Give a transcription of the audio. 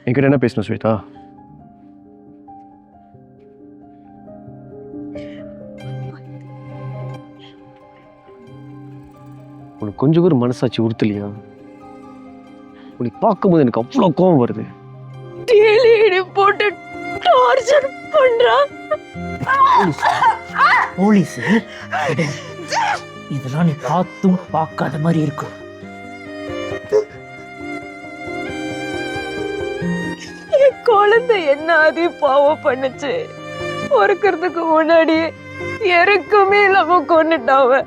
என்கிட்ட என்ன பேசணும் ஸ்வேதா? உனக்கு கொஞ்சம் கூட மனசாட்சி உறுத்தலையா? உனக்கு பார்க்கும்போது எனக்கு அவ்வளோ கோவம் வருது. டெய்லி போட்டு டார்ச்சர் பண்றான். போலீஸ் இதெல்லாம் நீ பார்த்தும் பார்க்காத மாதிரி இருக்கும். என் குழந்தை என்ன அதி பாவம் பண்ணுச்சு. பொறுக்கிறதுக்கு முன்னாடி எருக்குமே இல்லாம கொண்டுட்டாவ.